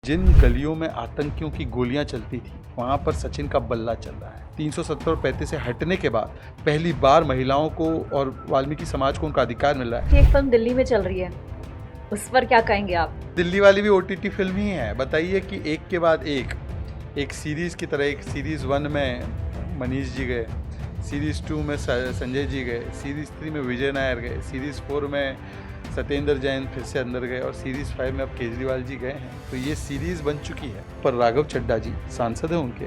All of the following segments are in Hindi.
जिन गलियों में आतंकियों की गोलियां चलती थी वहां पर सचिन का बल्ला चल रहा है। 370 और 35 से हटने के बाद पहली बार महिलाओं को और वाल्मीकि समाज को उनका अधिकार मिल रहा है। एक फिल्म दिल्ली में चल रही है, उस पर क्या कहेंगे आप? दिल्ली वाली भी ओटीटी फिल्म ही है। बताइए कि एक के बाद एक सीरीज की तरह, एक सीरीज 1 में मनीष जी गए, सीरीज 2 में संजय जी गए, सीरीज 3 में विजय नायर गए, सीरीज 4 में सत्येंद्र जैन फिर से अंदर गए और सीरीज 5 में अब केजरीवाल जी गए हैं। तो ये सीरीज बन चुकी है। पर राघव चड्ढा जी सांसद हैं, उनके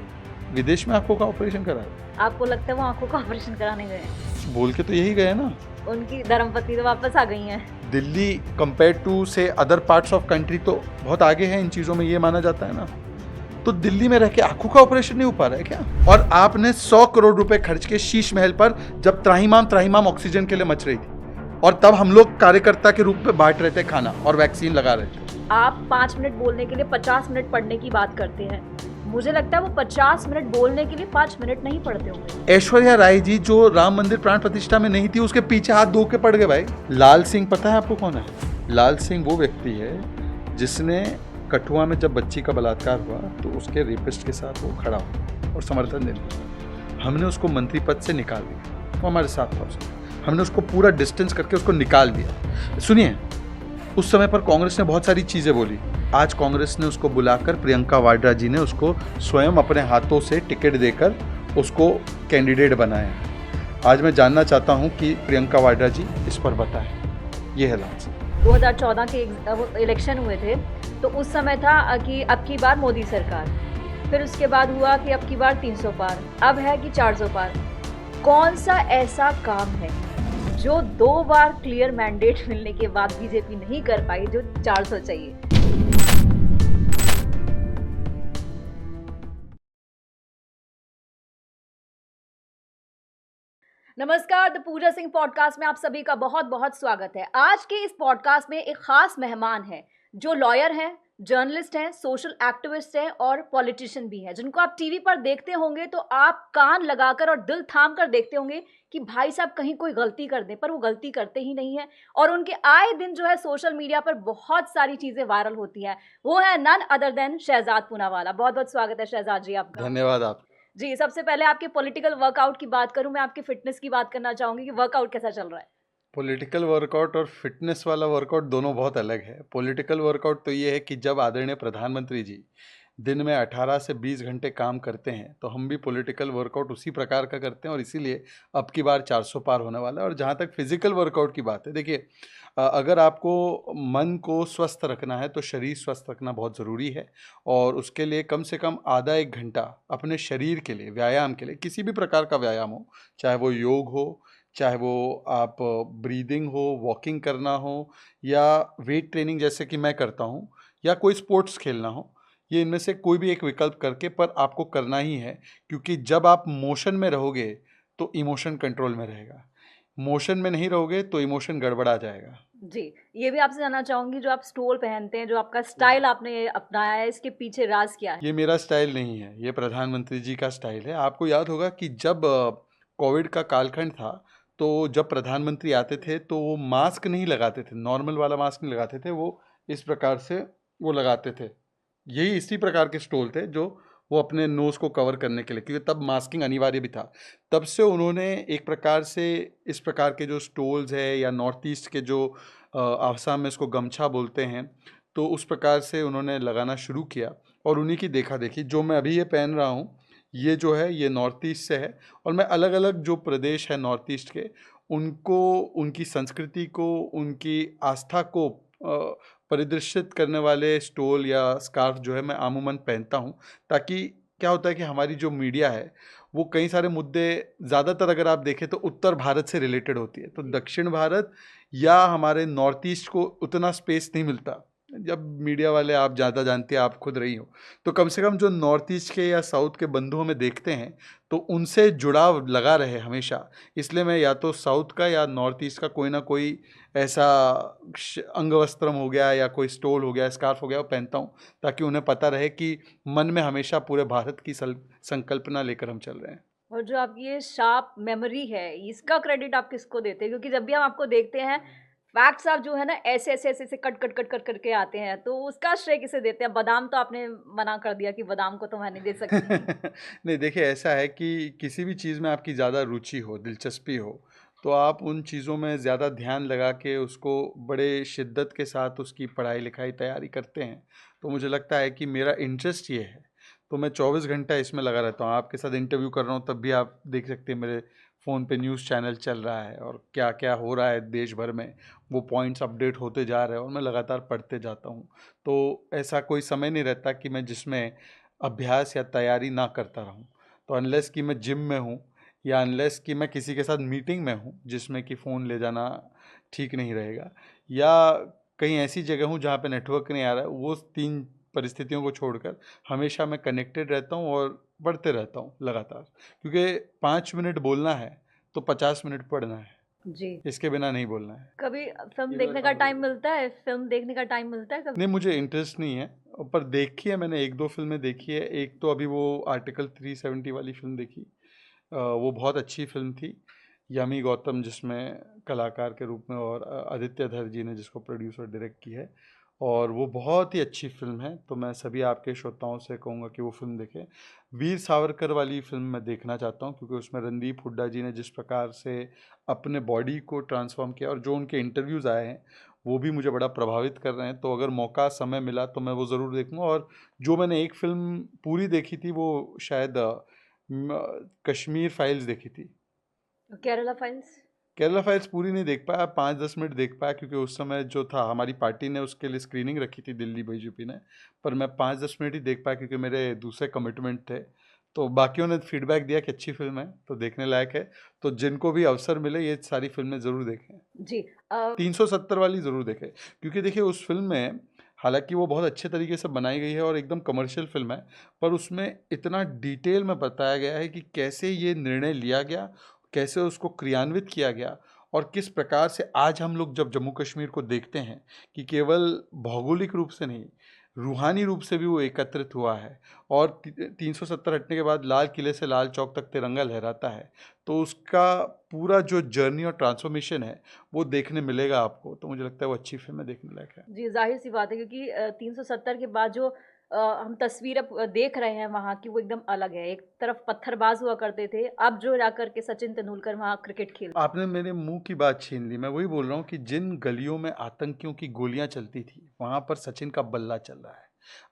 विदेश में आंखों का ऑपरेशन करा है। आपको लगता है वो आंखों का ऑपरेशन कराने गए? बोल के तो यही गए ना। उनकी धर्मपत्नी तो वापस आ गई हैं। दिल्ली कंपेयर टू से अदर पार्ट्स ऑफ कंट्री तो बहुत आगे है इन चीज़ों में, ये माना जाता है ना। तो दिल्ली में रह के आंखों का ऑपरेशन नहीं हो पा रहा है क्या? और आपने 100 करोड़ रुपए खर्च के शीश महल पर, जब त्राहिमाम ऑक्सीजन के लिए मच रही थी और तब हम लोग कार्यकर्ता के रूप में बांट रहे थे खाना और वैक्सीन लगा रहे थे। आप 5 मिनट बोलने के लिए 50 मिनट पढ़ने की बात करते हैं। मुझे लगता है वो 50 मिनट बोलने के लिए 5 मिनट नहीं पढ़ते होंगे। ऐश्वर्या राय जी जो राम मंदिर प्राण प्रतिष्ठा में नहीं थी, उसके पीछे हाथ धो के पड़ गए भाई। लाल सिंह पता है आपको कौन है? लाल सिंह वो व्यक्ति है जिसने कठुआ में जब बच्ची का बलात्कार हुआ तो उसके रेपिस्ट के साथ वो खड़ा हुआ और समर्थन देने। हमने उसको मंत्री पद से निकाल दिया, वो हमारे साथ था उसमें। हमने उसको पूरा डिस्टेंस करके उसको निकाल दिया। सुनिए, उस समय पर कांग्रेस ने बहुत सारी चीज़ें बोली। आज कांग्रेस ने उसको बुलाकर, प्रियंका वाड्रा जी ने उसको स्वयं अपने हाथों से टिकट देकर उसको कैंडिडेट बनाया। आज मैं जानना चाहता हूं कि प्रियंका वाड्रा जी इस पर बताएं। ये है लाल सिंह। 2014 के इलेक्शन हुए थे तो उस समय था कि अब की बार मोदी सरकार, फिर उसके बाद हुआ कि अब की बार 300 पार, अब है कि 400 पार। कौन सा ऐसा काम है जो 2 बार क्लियर मैंडेट मिलने के बाद बीजेपी नहीं कर पाई जो 400 चाहिए? नमस्कार, द पूजा सिंह पॉडकास्ट में आप सभी का बहुत बहुत स्वागत है। आज के इस पॉडकास्ट में एक खास मेहमान है जो लॉयर हैं, जर्नलिस्ट हैं, सोशल एक्टिविस्ट हैं और पॉलिटिशियन भी हैं, जिनको आप टीवी पर देखते होंगे तो आप कान लगाकर और दिल थाम कर देखते होंगे कि भाई साहब कहीं कोई गलती कर दे, पर वो गलती करते ही नहीं है। और उनके आए दिन जो है सोशल मीडिया पर बहुत सारी चीजें वायरल होती हैं। वो है none other than Shehzad Poonawalla. बहुत बहुत स्वागत है शहजाद जी आपका। धन्यवाद आप। जी, सबसे पहले आपके पॉलिटिकल वर्कआउट की बात करूं, मैं आपके फिटनेस की बात करना चाहूंगी कि वर्कआउट कैसा चल रहा है? पॉलिटिकल वर्कआउट और फिटनेस वाला वर्कआउट दोनों बहुत अलग है। पॉलिटिकल वर्कआउट तो ये है कि जब आदरणीय प्रधानमंत्री जी दिन में 18 से 20 घंटे काम करते हैं तो हम भी पॉलिटिकल वर्कआउट उसी प्रकार का करते हैं और इसीलिए अब की बार 400 पार होने वाला है। और जहाँ तक फिजिकल वर्कआउट की बात है, देखिए, अगर आपको मन को स्वस्थ रखना है तो शरीर स्वस्थ रखना बहुत ज़रूरी है। और उसके लिए कम से कम आधा 1 घंटा अपने शरीर के लिए, व्यायाम के लिए, किसी भी प्रकार का व्यायाम हो, चाहे वो योग हो, चाहे वो आप ब्रीदिंग हो, वॉकिंग करना हो, या वेट ट्रेनिंग जैसे कि मैं करता हूँ, या कोई स्पोर्ट्स खेलना हो, ये इनमें से कोई भी एक विकल्प करके पर आपको करना ही है। क्योंकि जब आप मोशन में रहोगे तो इमोशन कंट्रोल में रहेगा, मोशन में नहीं रहोगे तो इमोशन गड़बड़ा जाएगा। जी, ये भी आपसे जानना चाहूंगी, जो आप स्टोल पहनते हैं, जो आपका स्टाइल आपने अपनाया है, इसके पीछे राज क्या है? ये मेरा स्टाइल नहीं है, ये प्रधानमंत्री जी का स्टाइल है। आपको याद होगा कि जब कोविड का कालखंड था तो जब प्रधानमंत्री आते थे तो वो मास्क नहीं लगाते थे, नॉर्मल वाला मास्क नहीं लगाते थे, वो इस प्रकार से वो लगाते थे। यही इसी प्रकार के स्टोल थे जो वो अपने नोज़ को कवर करने के लिए, क्योंकि तब मास्किंग अनिवार्य भी था। तब से उन्होंने एक प्रकार से इस प्रकार के जो स्टोल्स है, या नॉर्थ ईस्ट के जो आसाम में इसको गमछा बोलते हैं, तो उस प्रकार से उन्होंने लगाना शुरू किया। और उन्हीं की देखा देखी जो मैं अभी ये पहन रहा हूँ, ये जो है ये नॉर्थ ईस्ट से है। और मैं अलग अलग जो प्रदेश है नॉर्थ ईस्ट के, उनको, उनकी संस्कृति को, उनकी आस्था को परिदृशित करने वाले स्टोल या स्कार्फ जो है मैं आमूमन पहनता हूँ। ताकि क्या होता है कि हमारी जो मीडिया है वो कई सारे मुद्दे, ज़्यादातर अगर आप देखें तो उत्तर भारत से रिलेटेड होती है, तो दक्षिण भारत या हमारे नॉर्थ ईस्ट को उतना स्पेस नहीं मिलता। जब मीडिया वाले, आप ज़्यादा जानते हैं, आप खुद रही हो, तो कम से कम जो नॉर्थ ईस्ट के या साउथ के बंधुओं में देखते हैं तो उनसे जुड़ाव लगा रहे हमेशा। इसलिए मैं या तो साउथ का या नॉर्थ ईस्ट का कोई ना कोई ऐसा अंग वस्त्रम हो गया, या कोई स्टोल हो गया, स्कार्फ हो गया, वो पहनता हूँ, ताकि उन्हें पता रहे कि मन में हमेशा पूरे भारत की संकल्पना लेकर हम चल रहे हैं। और जो आपकी ये शार्प मेमोरी है, इसका क्रेडिट आप किसको देते हैं? क्योंकि जब भी हम आपको देखते हैं फैक्ट्स आप जो है ना ऐसे कट करके आते हैं, तो उसका श्रेय किसे देते हैं? बादाम तो आपने मना कर दिया कि बादाम को तो मैं नहीं दे सकती। नहीं देखिए, ऐसा है कि किसी भी चीज़ में आपकी ज़्यादा रुचि हो, दिलचस्पी हो, तो आप उन चीज़ों में ज़्यादा ध्यान लगा के उसको बड़े शिद्दत के साथ उसकी पढ़ाई लिखाई तैयारी करते हैं। तो मुझे लगता है कि मेरा इंटरेस्ट ये है, तो मैं 24 घंटा इसमें लगा रहता हूँ। आपके साथ इंटरव्यू कर रहा हूँ तब भी आप देख सकते हैं मेरे फ़ोन पे न्यूज़ चैनल चल रहा है और क्या क्या हो रहा है देश भर में, वो पॉइंट्स अपडेट होते जा रहे हैं और मैं लगातार पढ़ते जाता हूँ। तो ऐसा कोई समय नहीं रहता कि मैं जिसमें अभ्यास या तैयारी ना करता रहूँ। तो अनलेस कि मैं जिम में हूँ या अनलेस कि मैं किसी के साथ मीटिंग में हूँ जिसमें कि फ़ोन ले जाना ठीक नहीं रहेगा, या कहीं ऐसी जगह हूँ जहाँ पे नेटवर्क नहीं आ रहा है, वो 3 परिस्थितियों को छोड़कर हमेशा मैं कनेक्टेड रहता हूँ और पढ़ते रहता हूँ लगातार। क्योंकि 5 मिनट बोलना है तो 50 मिनट पढ़ना है, जी। इसके बिना नहीं बोलना है। कभी फ़िल्म ये तो देखने ऐसा का मुझे टाइम लगता है। मिलता है? फ़िल्म देखने का टाइम मिलता है कभी? नहीं, मुझे इंटरेस्ट नहीं है, पर देखी है मैंने, 1-2 फ़िल्में देखी है। एक तो अभी वो आर्टिकल 370 वाली फ़िल्म देखी। वो बहुत अच्छी फ़िल्म थी। यामी गौतम जिसमें कलाकार के रूप में, और आदित्य धर जी ने जिसको प्रोड्यूस और डायरेक्ट की है, और वो बहुत ही अच्छी फ़िल्म है। तो मैं सभी आपके श्रोताओं से कहूँगा कि वो फ़िल्म देखें। वीर सावरकर वाली फ़िल्म मैं देखना चाहता हूँ, क्योंकि उसमें रणदीप हुड्डा जी ने जिस प्रकार से अपने बॉडी को ट्रांसफ़ॉर्म किया और जो उनके इंटरव्यूज़ आए हैं, वो भी मुझे बड़ा प्रभावित कर रहे हैं। तो अगर मौका समय मिला तो मैं वो ज़रूर देखूँगा। और जो मैंने एक फ़िल्म पूरी देखी थी वो शायद कश्मीर फाइल्स देखी थी। केरला फाइल्स? केरला फाइल्स पूरी नहीं देख पाया, 5-10 मिनट देख पाया, क्योंकि उस समय जो था हमारी पार्टी ने उसके लिए स्क्रीनिंग रखी थी, दिल्ली बीजेपी ने। पर मैं 5-10 मिनट ही देख पाया क्योंकि मेरे दूसरे कमिटमेंट थे। तो बाकियों ने फीडबैक दिया कि अच्छी फ़िल्म है, तो देखने लायक है। तो जिनको भी अवसर मिले ये सारी फ़िल्में ज़रूर देखें। जी। 370 वाली ज़रूर देखें, क्योंकि देखिए उस फिल्म में हालांकि वो बहुत अच्छे तरीके से बनाई गई है और एकदम कमर्शियल फिल्म है, पर उसमें इतना डिटेल में बताया गया है कि कैसे ये निर्णय लिया गया, कैसे उसको क्रियान्वित किया गया, और किस प्रकार से आज हम लोग जब जम्मू कश्मीर को देखते हैं कि केवल भौगोलिक रूप से नहीं, रूहानी रूप से भी वो एकत्रित हुआ है। और 370 हटने के बाद लाल किले से लाल चौक तक तिरंगा लहराता है। तो उसका पूरा जो जर्नी और ट्रांसफॉर्मेशन है वो देखने मिलेगा आपको। तो मुझे लगता है वो अच्छी फिल्म है, देखने लायक है। जी, ज़ाहिर-सी बात है क्योंकि 370 के बाद जो हम तस्वीर अब देख रहे हैं वहाँ की वो एकदम अलग है। एक तरफ पत्थरबाज़ हुआ करते थे, अब जो जाकर के सचिन तेंदुलकर वहाँ क्रिकेट खेल। आपने मेरे मुंह की बात छीन ली। मैं वही बोल रहा हूँ कि जिन गलियों में आतंकियों की गोलियां चलती थी वहां पर सचिन का बल्ला चल रहा है।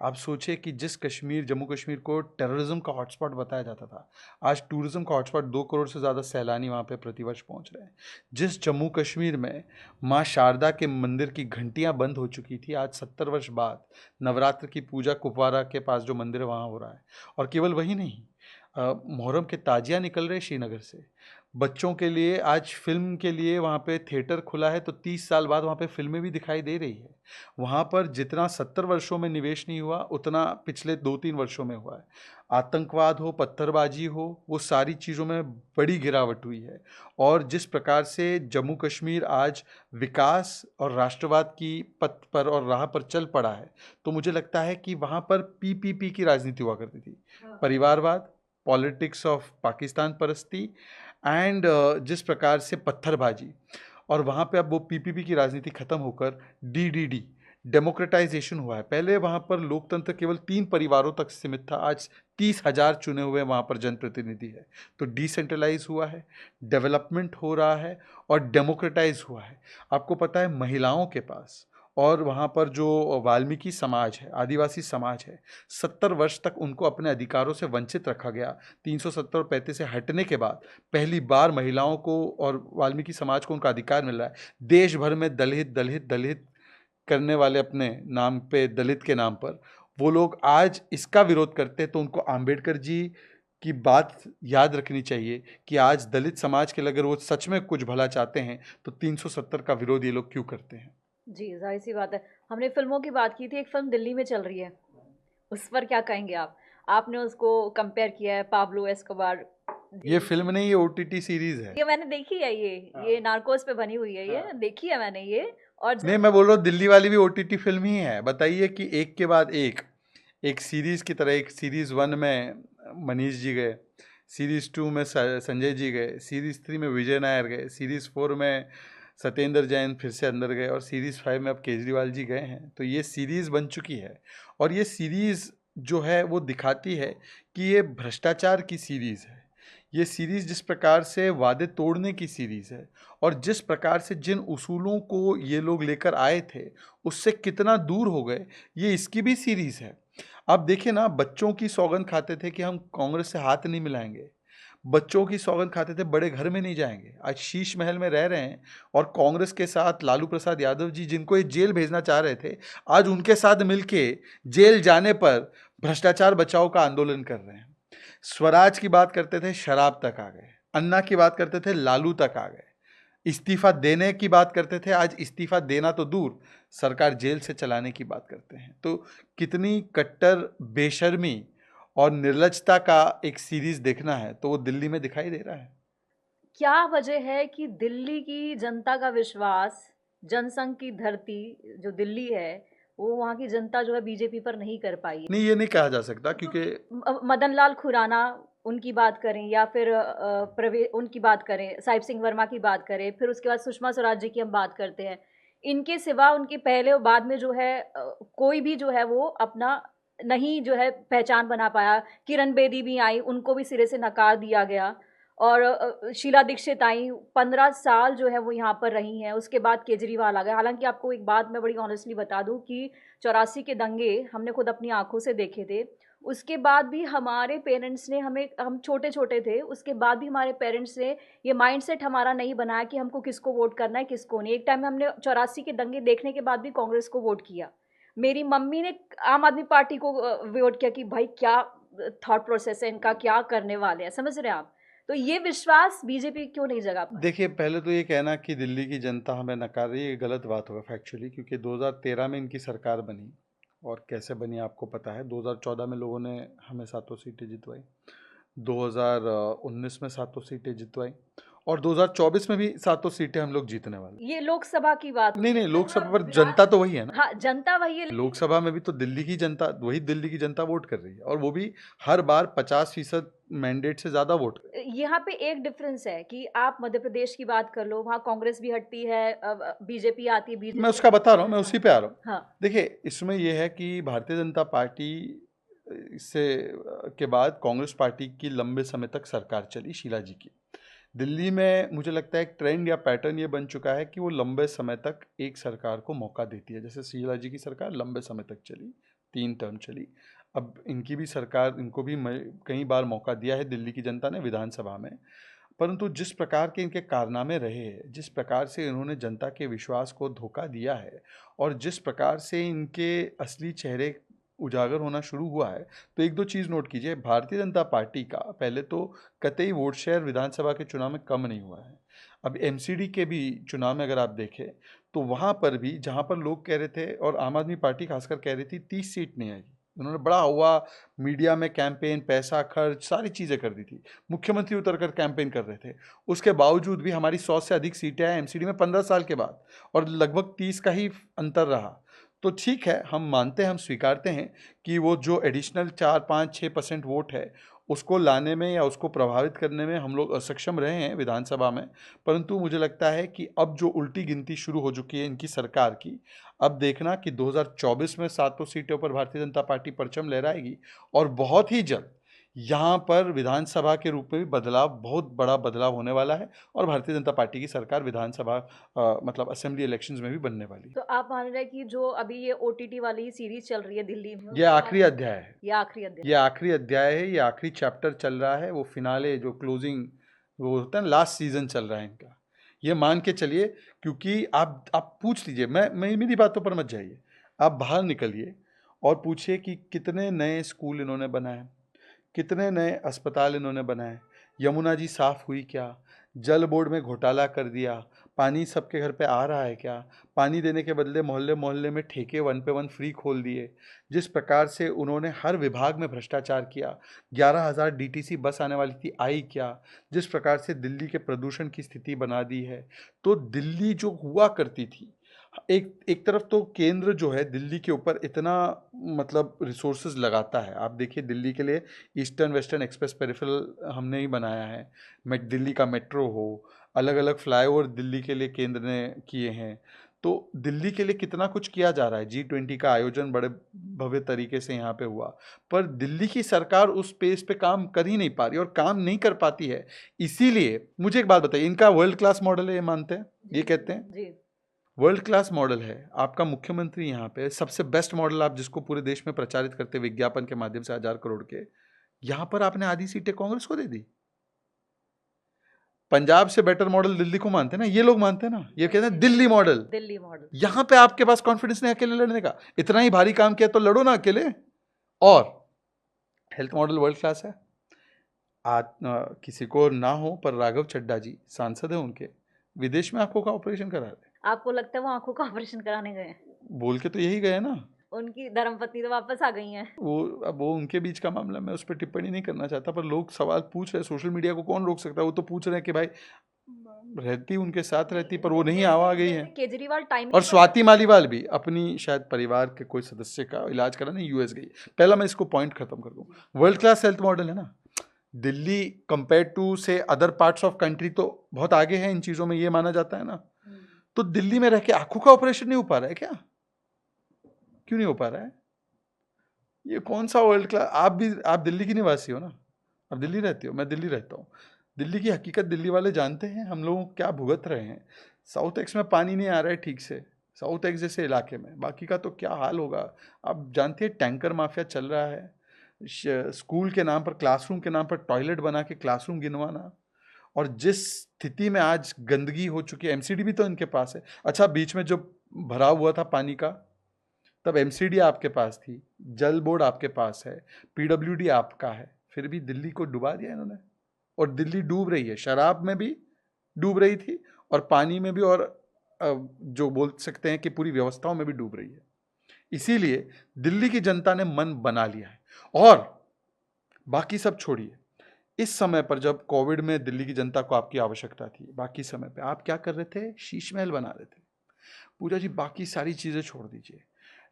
आप सोचिए कि जिस कश्मीर, जम्मू कश्मीर को टेररिज्म का हॉटस्पॉट बताया जाता था, आज टूरिज्म का हॉटस्पॉट, 2 करोड़ से ज़्यादा सैलानी वहाँ पे प्रतिवर्ष पहुँच रहे हैं। जिस जम्मू कश्मीर में माँ शारदा के मंदिर की घंटियाँ बंद हो चुकी थी, आज 70 वर्ष बाद नवरात्र की पूजा कुपवारा के पास जो मंदिर है वहाँ हो रहा है। और केवल वही नहीं, मुहर्रम के ताजिया निकल रहे श्रीनगर से। बच्चों के लिए आज फ़िल्म के लिए वहाँ पे थिएटर खुला है, तो 30 साल बाद वहाँ पे फ़िल्में भी दिखाई दे रही है। वहाँ पर जितना 70 वर्षों में निवेश नहीं हुआ, उतना पिछले 2-3 वर्षों में हुआ है। आतंकवाद हो, पत्थरबाजी हो, वो सारी चीज़ों में बड़ी गिरावट हुई है। और जिस प्रकार से जम्मू कश्मीर आज विकास और राष्ट्रवाद की पथ पर और राह पर चल पड़ा है, तो मुझे लगता है कि वहाँ पर पीपीपी की राजनीति हुआ करती थी। परिवारवाद, पॉलिटिक्स ऑफ पाकिस्तान परस्ती, एंड जिस प्रकार से पत्थरबाजी, और वहाँ पे अब वो पीपीपी की राजनीति खत्म होकर डीडीडी, डेमोक्रेटाइजेशन हुआ है। पहले वहाँ पर लोकतंत्र केवल 3 परिवारों तक सीमित था, आज 30,000 चुने हुए वहाँ पर जनप्रतिनिधि है। तो डिसेंट्रलाइज हुआ है, डेवलपमेंट हो रहा है और डेमोक्रेटाइज हुआ है। आपको पता है महिलाओं के पास, और वहाँ पर जो वाल्मीकि समाज है, आदिवासी समाज है, 70 वर्ष तक उनको अपने अधिकारों से वंचित रखा गया। 370 और 35 से हटने के बाद पहली बार महिलाओं को और वाल्मीकि समाज को उनका अधिकार मिल रहा है। देश भर में दलित दलित दलित करने वाले, अपने नाम पे दलित के नाम पर वो लोग आज इसका विरोध करते हैं, तो उनको आम्बेडकर जी की बात याद रखनी चाहिए कि आज दलित समाज के लिए अगर वो सच में कुछ भला चाहते हैं तो 370 का विरोध ये लोग क्यों करते हैं। जी, ज़ाहिर-सी बात है। हमने फ़िल्मों की बात की थी, एक फ़िल्म दिल्ली में चल रही है, उस पर क्या कहेंगे आप? आपने उसको कंपेयर किया है पाब्लो एस्कोबार। ये जी। फिल्म नहीं, ये ओटीटी सीरीज है। ये मैंने देखी है ये। हाँ। ये नार्कोस पे बनी हुई है ये, हाँ। देखी है मैंने ये। और नहीं, जब मैं बोल रहा हूँ दिल्ली वाली भी ओटीटी फिल्म ही है। बताइए कि एक के बाद एक सीरीज की तरह, एक सीरीज 1 में मनीष जी गए, सीरीज 2 में संजय जी गए, सीरीज 3 में विजय नायर गए, सीरीज 4 में सत्येंद्र जैन फिर से अंदर गए और सीरीज़ 5 में अब केजरीवाल जी गए हैं। तो ये सीरीज़ बन चुकी है और ये सीरीज़ जो है वो दिखाती है कि ये भ्रष्टाचार की सीरीज़ है। ये सीरीज़ जिस प्रकार से वादे तोड़ने की सीरीज़ है और जिस प्रकार से जिन उसूलों को ये लोग लेकर आए थे, उससे कितना दूर हो गए, ये इसकी भी सीरीज़ है। आप देखिए ना, बच्चों की सौगंध खाते थे कि हम कांग्रेस से हाथ नहीं मिलाएँगे। बच्चों की सौगंध खाते थे, बड़े घर में नहीं जाएँगे। आज शीश महल में रह रहे हैं और कांग्रेस के साथ लालू प्रसाद यादव जी, जिनको ये जेल भेजना चाह रहे थे, आज उनके साथ मिलके जेल जाने पर भ्रष्टाचार बचाओ का आंदोलन कर रहे हैं। स्वराज की बात करते थे, शराब तक आ गए। अन्ना की बात करते थे, लालू तक आ गए। इस्तीफा देने की बात करते थे, आज इस्तीफा देना तो दूर, सरकार जेल से चलाने की बात करते हैं। तो कितनी कट्टर बेशर्मी और निर्लज्जता का एक सीरीज देखना है तो वो दिल्ली में दिखाई दे रहा है। क्या वजह है कि दिल्ली की जनता का विश्वास, जनसंघ की धरती जो दिल्ली है, वो वहाँ की जनता जो है बीजेपी पर नहीं कर पाई है? नहीं, ये नहीं कहा जा सकता तो क्योंकि मदन लाल खुराना उनकी बात करें या फिर उनकी बात करें, साहिब सिंह वर्मा की बात करें, फिर उसके बाद सुषमा स्वराज जी की हम बात करते हैं। इनके सिवा उनके पहले और बाद में जो है कोई भी जो है वो अपना नहीं जो है पहचान बना पाया। किरण बेदी भी आई, उनको भी सिरे से नकार दिया गया और शीला दीक्षित आई, 15 साल जो है वो यहाँ पर रही हैं। उसके बाद केजरीवाल आ गए। हालाँकि आपको एक बात मैं बड़ी ऑनेस्टली बता दूँ कि 84 के दंगे हमने खुद अपनी आँखों से देखे थे। उसके बाद भी हमारे पेरेंट्स ने हमें, हम छोटे-छोटे थे, उसके बाद भी हमारे पेरेंट्स ने ये माइंडसेट हमारा नहीं बनाया कि हमको किसको वोट करना है, किसको नहीं। एक टाइम में हमने 84 के दंगे देखने के बाद भी कांग्रेस को वोट किया। मेरी मम्मी ने आम आदमी पार्टी को वोट किया कि भाई क्या थॉट प्रोसेस है इनका, क्या करने वाले हैं, समझ रहे हैं आप? तो ये विश्वास बीजेपी क्यों नहीं जगा पाई? देखिए, पहले तो ये कहना कि दिल्ली की जनता हमें नकार रही है, ये गलत बात होगा फैक्चुअली, क्योंकि 2013 में इनकी सरकार बनी और कैसे बनी आपको पता है। 2014 में लोगों ने हमें सातों सीटें जितवाई, 2019 में सातों सीटें जितवाई और 2024 में भी सातों सीटें हम लोग जीतने वाले। ये लोकसभा की बात नहीं, नहीं, हुई। लोकसभा पर जनता तो वही है ना। हाँ, जनता वही है। लोकसभा में भी तो दिल्ली की जनता, वही दिल्ली की जनता वोट कर रही है और वो भी हर बार 50% मैंडेट से ज़्यादा वोट। यहाँ पे एक डिफरेंस है कि आप मध्य प्रदेश की बात कर लो, वहाँ कांग्रेस भी हटती है, बीजेपी आती है, मैं बीजेपी। उसका बता रहा हूँ, मैं उसी पे आ रहा हूँ। हाँ, देखिए, इसमें ये है कि भारतीय जनता पार्टी से के बाद कांग्रेस पार्टी की लंबे समय तक सरकार चली, शीला जी की। दिल्ली में मुझे लगता है एक ट्रेंड या पैटर्न ये बन चुका है कि वो लंबे समय तक एक सरकार को मौका देती है। जैसे शीला जी की सरकार लंबे समय तक चली, 3 टर्म चली। अब इनकी भी सरकार, इनको भी कई बार मौका दिया है दिल्ली की जनता ने विधानसभा में। परंतु जिस प्रकार के इनके कारनामे रहे हैं, जिस प्रकार से इन्होंने जनता के विश्वास को धोखा दिया है और जिस प्रकार से इनके असली चेहरे उजागर होना शुरू हुआ है, तो एक दो चीज़ नोट कीजिए। भारतीय जनता पार्टी का पहले तो कतई वोट शेयर विधानसभा के चुनाव में कम नहीं हुआ है। अब एमसीडी के भी चुनाव में अगर आप देखें तो वहाँ पर भी जहाँ पर लोग कह रहे थे और आम आदमी पार्टी खासकर कह रही थी 30 सीट नहीं आएगी, उन्होंने बड़ा हुआ मीडिया में कैंपेन, पैसा खर्च, सारी चीज़ें कर दी थी। मुख्यमंत्री उतरकर कैंपेन कर रहे थे। उसके बावजूद भी हमारी 100 से अधिक सीटें हैं एमसीडी में 15 साल के बाद और लगभग 30 का ही अंतर रहा। तो ठीक है, हम मानते हैं, हम स्वीकारते हैं कि वो जो एडिशनल 4, 5, 6% वोट है, उसको लाने में या उसको प्रभावित करने में हम लोग असक्षम रहे हैं विधानसभा में। परंतु मुझे लगता है कि अब जो उल्टी गिनती शुरू हो चुकी है इनकी सरकार की, अब देखना कि 2024 में सातों सीटों पर भारतीय जनता पार्टी परचम लहराएगी और बहुत ही जल्द यहाँ पर विधानसभा के रूप में भी बदलाव, बहुत बड़ा बदलाव होने वाला है और भारतीय जनता पार्टी की सरकार विधानसभा मतलब असेंबली इलेक्शंस में भी बनने वाली है। तो आप मान रहे हैं कि जो अभी ये ओटीटी वाली सीरीज चल रही है दिल्ली में, ये आखिरी अध्याय है। ये आखिरी अध्याय, ये आखिरी अध्याय है, ये आखिरी चैप्टर चल रहा है। वो फिनाले, जो क्लोजिंग, वो होता है ना, लास्ट सीजन चल रहा है इनका। ये मान के चलिए, क्योंकि आप पूछ लीजिए, मैं मेरी बातों पर मत जाइए, आप बाहर निकलिए और पूछिए कि कितने नए स्कूल इन्होंने बनाए, कितने नए अस्पताल इन्होंने बनाए, यमुना जी साफ हुई क्या, जल बोर्ड में घोटाला कर दिया, पानी सबके घर पे आ रहा है क्या, पानी देने के बदले मोहल्ले मोहल्ले में ठेके 1 पे 1 फ्री खोल दिए, जिस प्रकार से उन्होंने हर विभाग में भ्रष्टाचार किया, 11,000 डीटीसी बस आने वाली थी, आई क्या, जिस प्रकार से दिल्ली के प्रदूषण की स्थिति बना दी है। तो दिल्ली जो हुआ करती थी, एक एक तरफ तो केंद्र जो है दिल्ली के ऊपर इतना मतलब रिसोर्सेज लगाता है। आप देखिए दिल्ली के लिए ईस्टर्न वेस्टर्न एक्सप्रेस पेरिफेरल हमने ही बनाया है। दिल्ली का मेट्रो हो, अलग अलग फ्लाईओवर दिल्ली के लिए केंद्र ने किए हैं। तो दिल्ली के लिए कितना कुछ किया जा रहा है। G20 का आयोजन बड़े भव्य तरीके से यहाँ पे हुआ, पर दिल्ली की सरकार उस पेस पे काम कर ही नहीं पा रही और काम नहीं कर पाती है। इसीलिए मुझे एक बात बताइए, इनका वर्ल्ड क्लास मॉडल है, ये मानते हैं, ये कहते हैं जी वर्ल्ड क्लास मॉडल है। आपका मुख्यमंत्री यहाँ पे सबसे बेस्ट मॉडल, आप जिसको पूरे देश में प्रचारित करते हैं विज्ञापन के माध्यम से 1000 करोड़ के, यहाँ पर आपने आधी सीटें कांग्रेस को दे दी। पंजाब से बेटर मॉडल दिल्ली को मानते हैं ना, ये लोग मानते हैं ना, ये कहते हैं दिल्ली मॉडल। दिल्ली मॉडल यहाँ पे आपके पास कॉन्फिडेंस नहीं अकेले लड़ने का, इतना ही भारी काम किया तो लड़ो ना अकेले। और हेल्थ मॉडल वर्ल्ड क्लास है। आज किसी को ना हो, पर राघव चड्ढा जी सांसद है उनके, विदेश में आंखों का ऑपरेशन करा रहे। आपको लगता है वो आंखों का ऑपरेशन कराने गए हैं? बोल के तो यही गए ना। उनकी धर्मपत्नी तो वापस आ गई हैं। अब वो उनके बीच का मामला, मैं उस पर टिप्पणी नहीं करना चाहता, पर लोग सवाल पूछ रहे हैं, सोशल मीडिया को कौन रोक सकता है। वो तो पूछ रहे हैं कि भाई रहती उनके साथ रहती, पर वो नहीं आ गई है। केजरीवाल टाइम और स्वाति मालीवाल भी अपनी शायद परिवार के कोई सदस्य का इलाज कराने यूएस गई। पहला मैं इसको पॉइंट खत्म कर दूं, वर्ल्ड क्लास हेल्थ मॉडल है ना दिल्ली, कंपेयर टू से अदर पार्ट्स ऑफ कंट्री तो बहुत आगे है इन चीजों में, ये माना जाता है ना। तो दिल्ली में रह के आंखों का ऑपरेशन नहीं हो पा रहा है क्या? क्यों नहीं हो पा रहा है? ये कौन सा वर्ल्ड क्लास? आप दिल्ली की निवासी हो ना, आप दिल्ली रहते हो, मैं दिल्ली रहता हूँ। दिल्ली की हकीकत दिल्ली वाले जानते हैं हम लोग क्या भुगत रहे हैं। साउथ एक्स में पानी नहीं आ रहा है ठीक से, साउथ एक्स जैसे इलाके में, बाकी का तो क्या हाल होगा। आप जानते हैं टैंकर माफिया चल रहा है, स्कूल के नाम पर, क्लासरूम के नाम पर टॉयलेट बना के क्लासरूम गिनवाना। और जिस स्थिति में आज गंदगी हो चुकी है, एमसीडी भी तो इनके पास है। अच्छा, बीच में जो भराव हुआ था पानी का, तब एमसीडी आपके पास थी, जल बोर्ड आपके पास है, पीडब्ल्यूडी आपका है, फिर भी दिल्ली को डुबा दिया इन्होंने। और दिल्ली डूब रही है, शराब में भी डूब रही थी और पानी में भी, और जो बोल सकते हैं कि पूरी व्यवस्थाओं में भी डूब रही है। इसीलिए दिल्ली की जनता ने मन बना लिया है। और बाकी सब छोड़िए, इस समय पर जब कोविड में दिल्ली की जनता को आपकी आवश्यकता थी, बाकी समय पे आप क्या कर रहे थे? शीश महल बना रहे थे। पूजा जी बाकी सारी चीजें छोड़ दीजिए,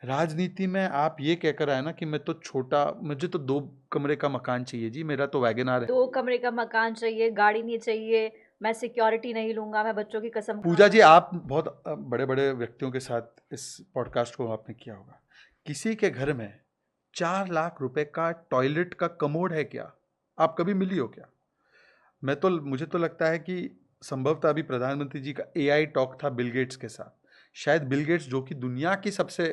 राजनीति में आप ये कहकर आए ना कि मैं तो छोटा, मुझे तो 2 कमरे का मकान चाहिए जी, मेरा तो वैगनआर है। 2 कमरे का मकान चाहिए, गाड़ी नहीं चाहिए, मैं सिक्योरिटी नहीं लूंगा, मैं बच्चों की कसम पूजा जी आप बहुत बड़े बड़े व्यक्तियों के साथ इस पॉडकास्ट को आपने किया होगा, किसी के घर में 4 लाख रुपए का टॉयलेट का कमोड है क्या? आप कभी मिली हो क्या? मुझे तो लगता है कि संभवतः अभी प्रधानमंत्री जी का एआई टॉक था बिल गेट्स के साथ। शायद बिल गेट्स, जो कि दुनिया की सबसे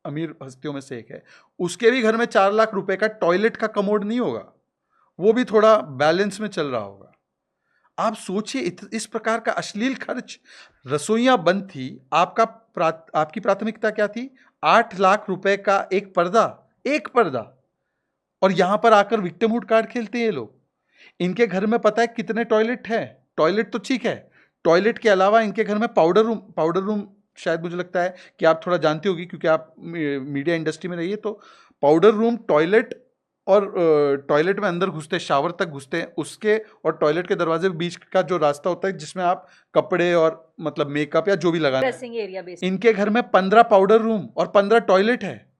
अमीर हस्तियों में से एक है, उसके भी घर में 4 लाख रुपए का टॉयलेट का कमोड नहीं होगा, वो भी थोड़ा बैलेंस में चल रहा होगा। आप सोचिए, इस प्रकार का अश्लील खर्च, रसोइयां बंद थी, आपकी प्राथमिकता क्या थी? 8 लाख रुपए का एक पर्दा। और यहां पर आकर विक्टिमहुड कार्ड खेलते हैं ये लोग। इनके घर में पता है कितने टॉयलेट है? टॉयलेट तो ठीक है, टॉयलेट के अलावा इनके घर में पाउडर रूम शायद मुझे लगता है कि आप थोड़ा जानती होगी क्योंकि आप मीडिया इंडस्ट्री में रहिए। तो पाउडर रूम, टॉयलेट, और टॉयलेट में अंदर घुसते, शावर तक घुसते हैं, उसके और टॉयलेट के दरवाजे के बीच का जो रास्ता होता है जिसमें आप कपड़े और मतलब मेकअप या जो भी लगाना है, ड्रेसिंग एरिया बेसिक। इनके घर में 15 पाउडर रूम और 15 टॉयलेट है,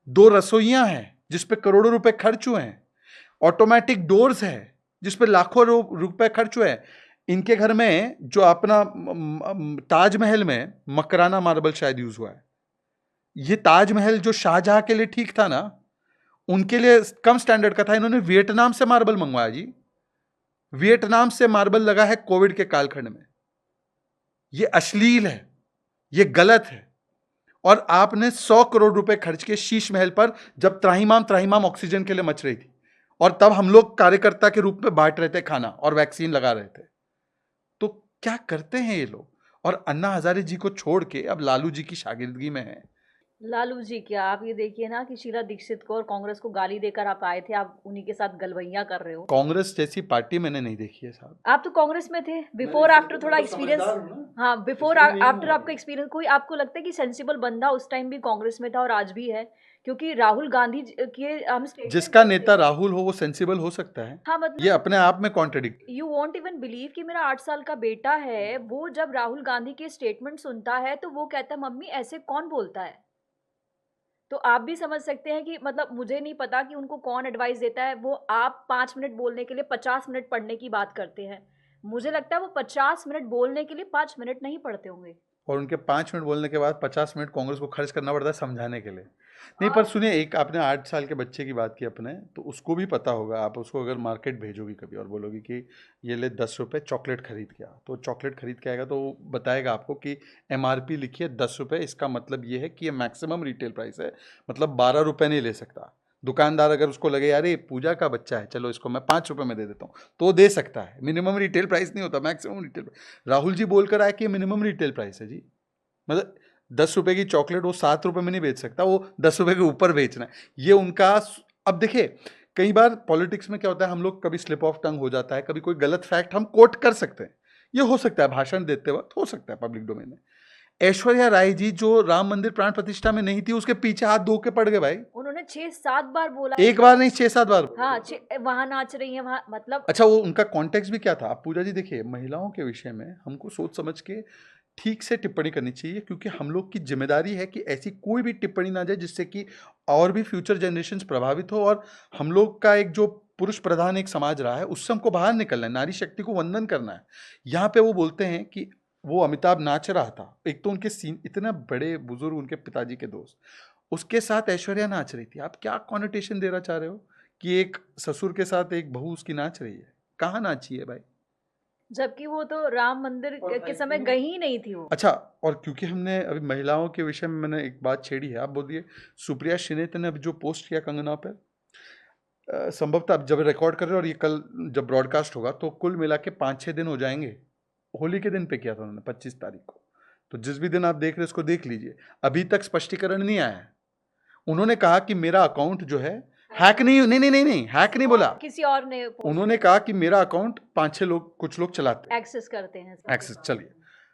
2 रसोइयां हैं जिसपे करोड़ों रुपए खर्च हुए हैं, ऑटोमेटिक डोर्स है जिसपे लाखों रुपए खर्च हुए हैं। इनके घर में जो अपना ताजमहल में मकराना मार्बल शायद यूज हुआ है। ये ताजमहल जो शाहजहां के लिए ठीक था ना, उनके लिए कम स्टैंडर्ड का था, इन्होंने वियतनाम से मार्बल मंगवाया जी। वियतनाम से मार्बल लगा है कोविड के कालखंड में। ये अश्लील है, ये गलत है। और आपने 100 करोड़ रुपए खर्च किए शीश महल पर, जब त्राहिमाम ऑक्सीजन के लिए मच रही थी, और तब हम लोग कार्यकर्ता के रूप में बांट रहे थे खाना और वैक्सीन लगा रहे थे। तो क्या करते हैं ये लोग? और अन्ना हजारे जी को छोड़ के अब लालू जी की शागिर्दगी में है। लालू जी क्या आप ये देखिए ना कि शीला दीक्षित को और कांग्रेस को गाली देकर आप आए थे, आप उन्हीं के साथ गलवैया कर रहे हो। कांग्रेस जैसी पार्टी मैंने नहीं देखी है साहब। आप तो कांग्रेस में थे, नहीं, बिफोर इसलिए आफ्टर तो मैं थोड़ा तो एक्सपीरियंस। समझदार हूँ ना, हाँ, बिफोर इसलिए नहीं आफ्टर हूँ आपका एक्सपीरियंस कोई आपको लगता है कि सेंसिबल बंदा उस टाइम भी कांग्रेस में था और आज भी है? क्योंकि राहुल गांधी के हम स्टेटमेंट जिसका देखते नेता हैं। राहुल हो वो सेंसिबल हो सकता है, हाँ, ये मतलब अपने आप में कॉन्ट्रडिक्ट है। यू वॉन्ट इवन बिलीव कि मेरा 8 साल का बेटा है, वो जब राहुल गांधी के स्टेटमेंट सुनता है तो वो कहता है मम्मी ऐसे कौन बोलता है। तो आप भी समझ सकते हैं कि मतलब मुझे नहीं पता कि उनको कौन एडवाइस देता है। वो आप 5 मिनट बोलने के लिए 50 मिनट पढ़ने की बात करते हैं। मुझे लगता है वो 50 मिनट बोलने के लिए 5 मिनट नहीं पढ़ते होंगे। और उनके 5 मिनट बोलने के बाद 50 मिनट कांग्रेस को खर्च करना पड़ता है समझाने के लिए। नहीं, पर और सुनिए, एक आपने 8 साल के बच्चे की बात की अपने, तो उसको भी पता होगा। आप उसको अगर मार्केट भेजोगी कभी और बोलोगी कि ये ले 10 रुपये चॉकलेट खरीद के आ, तो चॉकलेट खरीद के आएगा तो वो बताएगा आपको कि MRP लिखी है 10 रुपये, इसका मतलब ये है कि ये मैक्सिमम रिटेल प्राइस है, मतलब 12 रुपये नहीं ले सकता। दुकानदार अगर उसको लगे यार ये पूजा का बच्चा है, चलो इसको मैं 5 रुपये में दे देता हूँ, तो वो दे सकता है। मिनिमम रिटेल प्राइस नहीं होता, maximum retail price. Rahul ji बोलकर आए कि मिनिमम रिटेल प्राइस है जी, मतलब 10 रुपए की चॉकलेट वो 7 रुपए में नहीं बेच सकता, वो 10 रुपए के ऊपर बेचना है, ये उनका। अब देखिए, कई बार पॉलिटिक्स में क्या होता है, हम लोग कभी स्लिप ऑफ टंग हो जाता है, कभी कोई गलत फैक्ट हम कोट कर सकते हैं, ये हो सकता है भाषण देते वक्त, हो सकता है पब्लिक डोमेन में। ऐश्वर्या राय जी जो राम मंदिर प्राण प्रतिष्ठा में नहीं थी, उसके पीछे हाथ धो के पड़ गए भाई। उन्होंने 6-7 बार बोला है एक कि बार नहीं, 6-7 बार बोले। हाँ, वहाँ नाच रही हैं, वहाँ मतलब अच्छा, वो उनका कॉन्टेक्स्ट भी क्या था? आप पूजा जी देखिए, महिलाओं के विषय में हमको सोच समझ के ठीक से टिप्पणी करनी चाहिए, क्योंकि हम लोग की जिम्मेदारी है कि ऐसी कोई भी टिप्पणी ना जाए जिससे कि और भी फ्यूचर जनरेशन्स प्रभावित हो। और हम लोग का एक जो पुरुष प्रधान एक समाज रहा है, उससे हमको बाहर निकलना है, नारी शक्ति को वंदन करना है। यहाँ पे वो बोलते हैं कि वो अमिताभ नाच रहा था, एक तो उनके सीन इतने बड़े बुजुर्ग, उनके पिताजी के दोस्त, उसके साथ ऐश्वर्या नाच रही थी। आप क्या कॉन्नोटेशन देना चाह रहे हो कि एक ससुर के साथ एक बहू उसकी नाच रही है? कहाँ नाची है भाई? जबकि वो तो राम मंदिर के समय गई ही नहीं थी वो। अच्छा, और क्योंकि हमने अभी महिलाओं के विषय में मैंने एक बात छेड़ी है, आप बोलिए। सुप्रिया श्रीनेत ने अभी जो पोस्ट किया कंगना पर, संभवतः अब जब रिकॉर्ड कर रहे हो और ये कल जब ब्रॉडकास्ट होगा तो कुल मिला के 5-6 दिन हो जाएंगे। होली के दिन पे किया था उन्होंने 25 तारीख को, तो जिस भी दिन आप देख रहे हैं उसको देख लीजिए। अभी तक स्पष्टीकरण नहीं आया है। उन्होंने कहा कि मेरा अकाउंट जो है हैक नहीं, नहीं नहीं नहीं नहीं, हैक नहीं बोला। किसी और ने उन्होंने कहा कि मेरा अकाउंट 5-6 लोग, कुछ लोग चलाते हैं, एक्सेस करते हैं। एक्सेस। चलिए,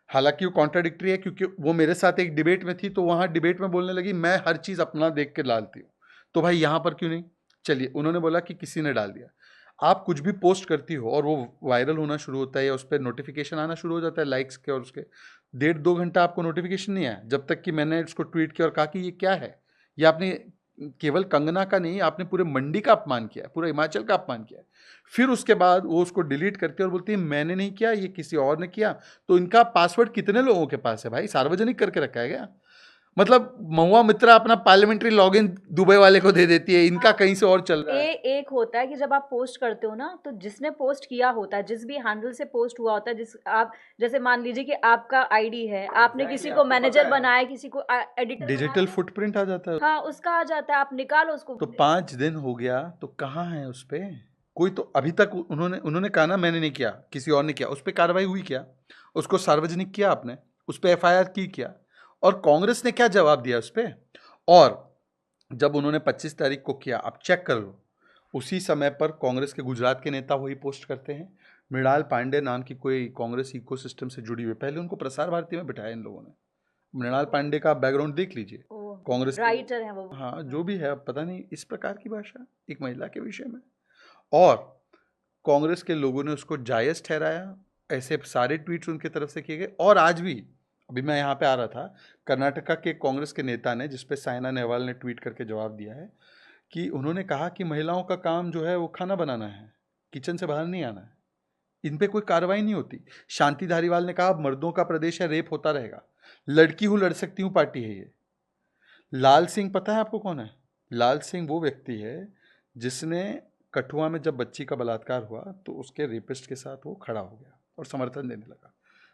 हालांकि वो कॉन्ट्राडिक्टरी है, क्योंकि वो मेरे साथ एक डिबेट में थी, तो वहां डिबेट में बोलने लगी मैं हर चीज अपना देख के डालती हूँ, तो भाई यहाँ पर क्यों नहीं? चलिए, उन्होंने बोला कि किसी ने डाल दिया। आप कुछ भी पोस्ट करती हो और वो वायरल होना शुरू होता है या उस पर नोटिफिकेशन आना शुरू हो जाता है लाइक्स के, और उसके 1.5-2 घंटा आपको नोटिफिकेशन नहीं आया, जब तक कि मैंने उसको ट्वीट किया और कहा कि ये क्या है। ये आपने केवल कंगना का नहीं, आपने पूरे मंडी का अपमान किया है, पूरे हिमाचल का अपमान किया है। फिर उसके बाद वो उसको डिलीट करती है और बोलती है मैंने नहीं किया, ये किसी और ने किया। तो इनका पासवर्ड कितने लोगों के पास है भाई? सार्वजनिक करके रखा है क्या? मतलब महुआ मित्रा अपना पार्लियामेंट्री लॉगिन दुबई वाले को दे देती है, इनका कहीं से और चल रहा है। एक होता है कि जब आप पोस्ट करते हो ना, तो जिसने पोस्ट किया होता है, जिस भी हैंडल से पोस्ट हुआ होता है, जिस आप जैसे मान लीजिए कि आपका आईडी है, आपने किसी को मैनेजर बनाया, किसी को एडिटर डिजिटल बनाया, फुटप्रिंट आ जाता है। हाँ उसका आ जाता है, आप निकालो उसको। तो 5 दिन हो गया, तो कहाँ है उस पे कोई? तो अभी तक उन्होंने उन्होंने कहा ना मैंने नहीं किया, किसी और ने किया। उस पर कार्रवाई हुई क्या? उसको सार्वजनिक किया आपने? उस पर FIR की क्या? और कांग्रेस ने क्या जवाब दिया उस पर? और जब उन्होंने 25 तारीख को किया, आप चेक कर लो, उसी समय पर कांग्रेस के गुजरात के नेता वही पोस्ट करते हैं। मृणाल पांडे नाम की कोई कांग्रेस इकोसिस्टम से जुड़ी हुई, पहले उनको प्रसार भारती में बिठाया इन लोगों ने। मृणाल पांडे का बैकग्राउंड देख लीजिए, कांग्रेस राइटर है वो। हाँ जो भी है, अब पता नहीं इस प्रकार की भाषा एक महिला के विषय में। और कांग्रेस के लोगों ने उसको जायज़ ठहराया, ऐसे सारे ट्वीट्स उनकी तरफ से किए गए। और आज भी, अभी मैं यहाँ पे आ रहा था, कर्नाटका के कांग्रेस के नेता ने, जिसपे साइना नेहवाल ने ट्वीट करके जवाब दिया है, कि उन्होंने कहा कि महिलाओं का काम जो है वो खाना बनाना है, किचन से बाहर नहीं आना है, इन पे कोई कार्रवाई नहीं होती। शांति धारीवाल ने कहा मर्दों का प्रदेश है, रेप होता रहेगा, लड़की हूँ लड़ सकती हूँ पार्टी है ये। लाल सिंह पता है आपको कौन है? लाल सिंह वो व्यक्ति है जिसने कठुआ में जब बच्ची का बलात्कार हुआ तो उसके रेपिस्ट के साथ वो खड़ा हो गया और समर्थन देने लगा।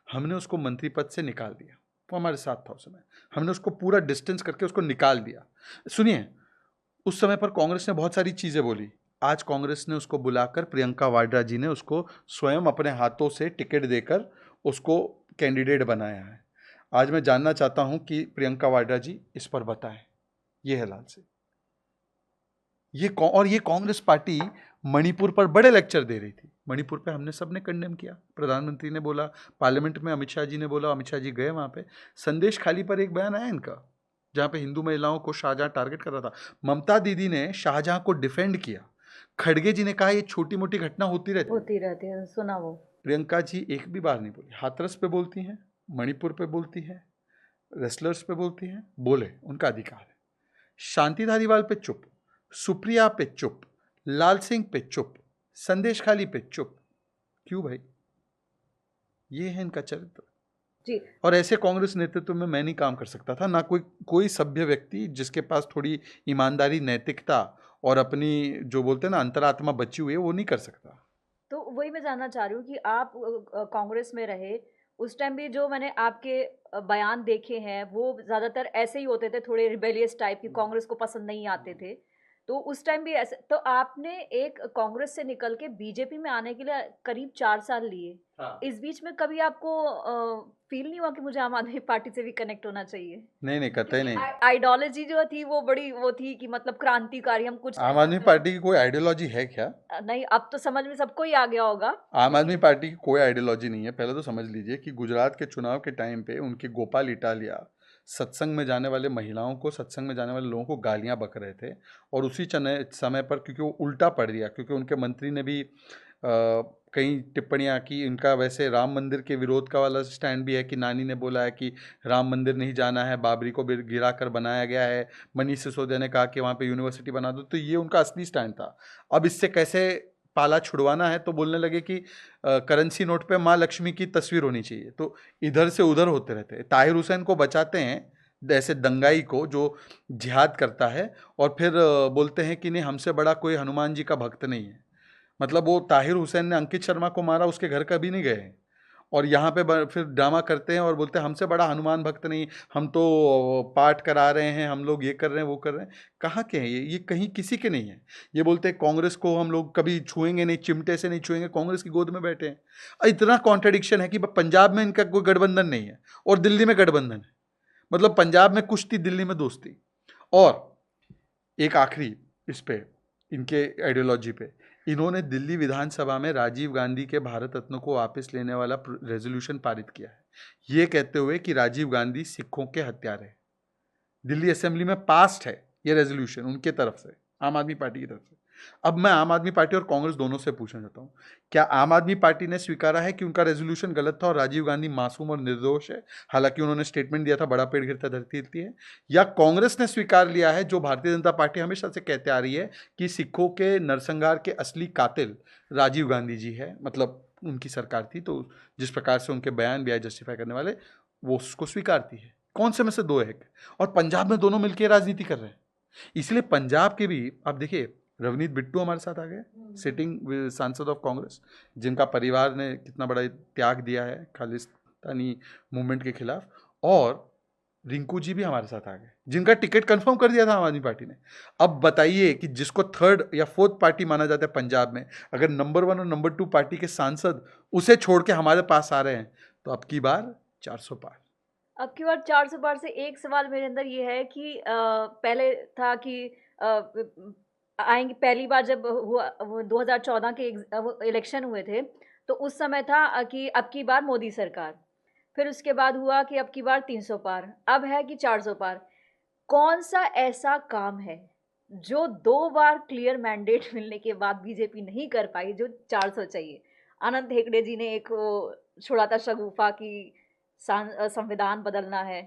हमने उसको मंत्री पद से निकाल दिया, वो हमारे साथ था उस समय, हमने उसको पूरा डिस्टेंस करके उसको निकाल दिया। सुनिए, उस समय पर कांग्रेस ने बहुत सारी चीज़ें बोली। आज कांग्रेस ने उसको बुलाकर, प्रियंका वाड्रा जी ने उसको स्वयं अपने हाथों से टिकट देकर उसको कैंडिडेट बनाया है। आज मैं जानना चाहता हूं कि प्रियंका वाड्रा जी इस पर बताएं। ये है लाल सिंह। और ये कांग्रेस पार्टी मणिपुर पर बड़े लेक्चर दे रही थी। मणिपुर पे हमने सबने कंडेम किया, प्रधानमंत्री ने बोला, पार्लियामेंट में अमित शाह जी ने बोला, अमित शाह जी गए वहां पे। संदेश खाली पर एक बयान आया इनका, जहां पे हिंदू महिलाओं को शाहजहां टारगेट कर रहा था। ममता दीदी ने शाहजहां को डिफेंड किया। खड़गे जी ने कहा ये छोटी मोटी घटना होती रहती है, सुना वो। प्रियंका जी एक भी बार नहीं बोली। हाथरस पे बोलती हैं, मणिपुर पे बोलती हैं, रेसलर्स पे बोलती हैं, बोले, उनका अधिकार है। शांति धारीवाल पे चुप, सुप्रिया पे चुप, लाल सिंह पे चुप, संदेश खाली पे चुप। क्यों भाई? ये है इनका चरित्र जी। और ऐसे कांग्रेस नेतृत्व में मैं नहीं काम कर सकता था। ना कोई सभ्य व्यक्ति जिसके पास थोड़ी ईमानदारी, नैतिकता और अपनी जो बोलते हैं ना अंतरात्मा बची हुई है, वो नहीं कर सकता। तो वही मैं जानना चाह रही हूँ कि आप कांग्रेस में रहे उस टाइम भी, जो मैंने आपके बयान देखे हैं वो ज़्यादातर ऐसे ही होते थे, थोड़े रिबेलियस टाइप की, कांग्रेस को पसंद नहीं आते थे। तो उस टाइम भी ऐसे, तो आपने एक कांग्रेस से निकल के बीजेपी में आने के लिए करीब 4 साल लिए। हाँ। इस बीच में कभी आपको फील नहीं हुआ कि मुझे आम आदमी पार्टी से भी कनेक्ट होना चाहिए? नहीं, कतई नहीं। आइडियोलॉजी जो थी वो बड़ी वो थी कि मतलब क्रांतिकारी, हम कुछ आम आदमी पार्टी की कोई आइडियोलॉजी है क्या? नहीं, अब तो समझ में सबको ही आ गया होगा। आम आदमी पार्टी की कोई आइडियोलॉजी नहीं है। पहले तो समझ लीजिए कि गुजरात के चुनाव के टाइम पे उनके गोपाल इटालिया सत्संग में जाने वाले महिलाओं को, सत्संग में जाने वाले लोगों को गालियां बक रहे थे। और उसी समय पर, क्योंकि वो उल्टा पड़ गया, क्योंकि उनके मंत्री ने भी कई टिप्पणियां की। इनका वैसे राम मंदिर के विरोध का वाला स्टैंड भी है कि नानी ने बोला है कि राम मंदिर नहीं जाना है, बाबरी को गिरा कर बनाया गया है। मनीष सिसोदिया ने कहा कि वहाँ पे यूनिवर्सिटी बना दो। तो ये उनका असली स्टैंड था। अब इससे कैसे पाला छुड़वाना है तो बोलने लगे कि करेंसी नोट पे माँ लक्ष्मी की तस्वीर होनी चाहिए। तो इधर से उधर होते रहते हैं। ताहिर हुसैन को बचाते हैं, ऐसे दंगाई को जो जिहाद करता है, और फिर बोलते हैं कि नहीं, हमसे बड़ा कोई हनुमान जी का भक्त नहीं है। मतलब वो ताहिर हुसैन ने अंकित शर्मा को मारा, उसके घर कभी नहीं गए हैं। और यहाँ पे फिर ड्रामा करते हैं और बोलते हैं हमसे बड़ा हनुमान भक्त नहीं, हम तो पाठ करा रहे हैं, हम लोग ये कर रहे हैं, वो कर रहे हैं। कहाँ के हैं ये कहीं किसी के नहीं है। ये बोलते हैं कांग्रेस को हम लोग कभी छुएंगे नहीं, चिमटे से नहीं छुएंगे, कांग्रेस की गोद में बैठे हैं। इतना कॉन्ट्रडिक्शन है कि पंजाब में इनका कोई गठबंधन नहीं है और दिल्ली में गठबंधन है। मतलब पंजाब में कुश्ती, दिल्ली में दोस्ती। और एक आखिरी इस पे, इनके आइडियोलॉजी पे, इन्होंने दिल्ली विधानसभा में राजीव गांधी के भारत रत्न को वापस लेने वाला रेजोल्यूशन पारित किया है, ये कहते हुए कि राजीव गांधी सिखों के हत्यारे हैं। दिल्ली असेंबली में पास्ड है ये रेजोल्यूशन उनके तरफ से, आम आदमी पार्टी की तरफ से। अब मैं आम आदमी पार्टी और कांग्रेस दोनों से पूछना चाहता हूँ, क्या आम आदमी पार्टी ने स्वीकारा है कि उनका रेजोल्यूशन गलत था और राजीव गांधी मासूम और निर्दोष है? हालांकि उन्होंने स्टेटमेंट दिया था बड़ा पेड़ गिरता धरती हिलती है। या कांग्रेस ने स्वीकार लिया है, जो भारतीय जनता पार्टी हमेशा से कहते आ रही है, कि सिखों के नरसंहार के असली कातिल राजीव गांधी जी है, मतलब उनकी सरकार थी, तो जिस प्रकार से उनके बयान भी आए जस्टिफाई करने वाले, वो उसको स्वीकारती है? कौन से में से दो है? और पंजाब में दोनों मिलकर राजनीति कर रहे हैं। इसलिए पंजाब के भी आप देखिए, रवनीत बिट्टू हमारे साथ आ गए, सिटिंग सांसद ऑफ कांग्रेस, जिनका परिवार ने कितना बड़ा त्याग दिया है खालिस्तानी मूवमेंट के खिलाफ। और रिंकू जी भी हमारे साथ आ गए, जिनका टिकट कंफर्म कर दिया था आम आदमी पार्टी ने। अब बताइए कि जिसको थर्ड या फोर्थ पार्टी माना जाता है पंजाब में, अगर नंबर 1 और नंबर 2 पार्टी के सांसद उसे छोड़ के हमारे पास आ रहे हैं, तो अब की बार 400 पार। अब की बार 400 पार से एक सवाल मेरे अंदर ये है कि पहले था कि आएंगे, पहली बार जब हुआ वो 2014 के इलेक्शन हुए थे, तो उस समय था कि अब की बार मोदी सरकार। फिर उसके बाद हुआ कि अब की बार 300 पार, अब है कि 400 पार। कौन सा ऐसा काम है जो 2 बार क्लियर मैंडेट मिलने के बाद बीजेपी नहीं कर पाई, जो 400 चाहिए? आनंद हेगड़े जी ने एक वो छोड़ा था शगुफा की संविधान बदलना है,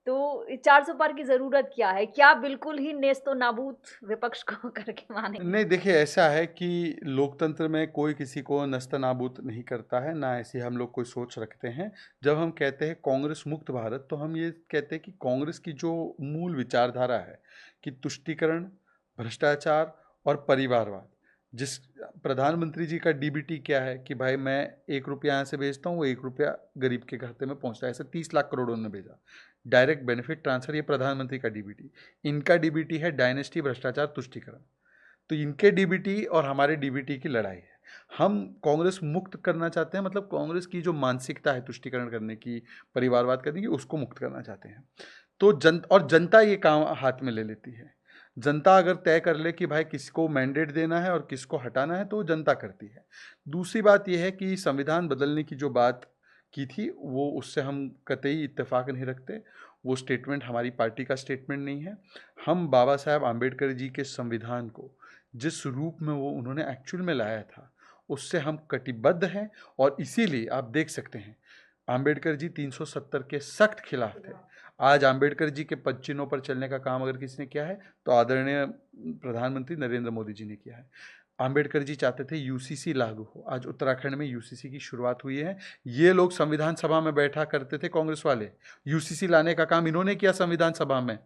तो 400 पार की जरूरत क्या है? क्या बिल्कुल ही नेस्तो नाबूद विपक्ष को करके मानेंगे? नहीं, देखिए, ऐसा है कि लोकतंत्र में कोई किसी को नस्तनाबूत नहीं करता है, ना ऐसी हम लोग कोई सोच रखते हैं। जब हम कहते हैं कांग्रेस मुक्त भारत, तो हम ये कहते हैं कि कांग्रेस की जो मूल विचारधारा है कि तुष्टीकरण, भ्रष्टाचार और परिवारवाद, जिस प्रधानमंत्री जी का डीबीटी क्या है कि भाई मैं 1 रुपया यहाँ से भेजता हूँ, वो 1 रुपया गरीब के खाते में पहुँचता है। ऐसे 30 लाख करोड़ उन्होंने भेजा, डायरेक्ट बेनिफिट ट्रांसफर, ये प्रधानमंत्री का डीबीटी। इनका डीबीटी है डायनेस्टी, भ्रष्टाचार, तुष्टीकरण। तो इनके डीबीटी और हमारे डीबीटी की लड़ाई है। हम कांग्रेस मुक्त करना चाहते हैं, मतलब कांग्रेस की जो मानसिकता है तुष्टीकरण करने की, परिवारवाद करने की, उसको मुक्त करना चाहते हैं। तो जनता ये काम हाथ में ले लेती है। जनता अगर तय कर ले कि भाई किसको मैंडेट देना है और किसको हटाना है, तो जनता करती है। दूसरी बात यह है कि संविधान बदलने की जो बात की थी, वो उससे हम कतई इत्तेफाक नहीं रखते। वो स्टेटमेंट हमारी पार्टी का स्टेटमेंट नहीं है। हम बाबा साहब आम्बेडकर जी के संविधान को जिस रूप में वो उन्होंने एक्चुअल में लाया था, उससे हम कटिबद्ध हैं। और इसीलिए आप देख सकते हैं, आम्बेडकर जी 370 के सख्त खिलाफ थे। आज आम्बेडकर जी के पद चिन्हों पर चलने का काम अगर किसी ने किया है, तो आदरणीय प्रधानमंत्री नरेंद्र मोदी जी ने किया है। आम्बेडकर जी चाहते थे यूसीसी लागू हो। आज उत्तराखंड में यूसीसी की शुरुआत हुई है। ये लोग संविधान सभा में बैठा करते थे, कांग्रेस वाले। यूसीसी लाने का काम इन्होंने किया संविधान सभा में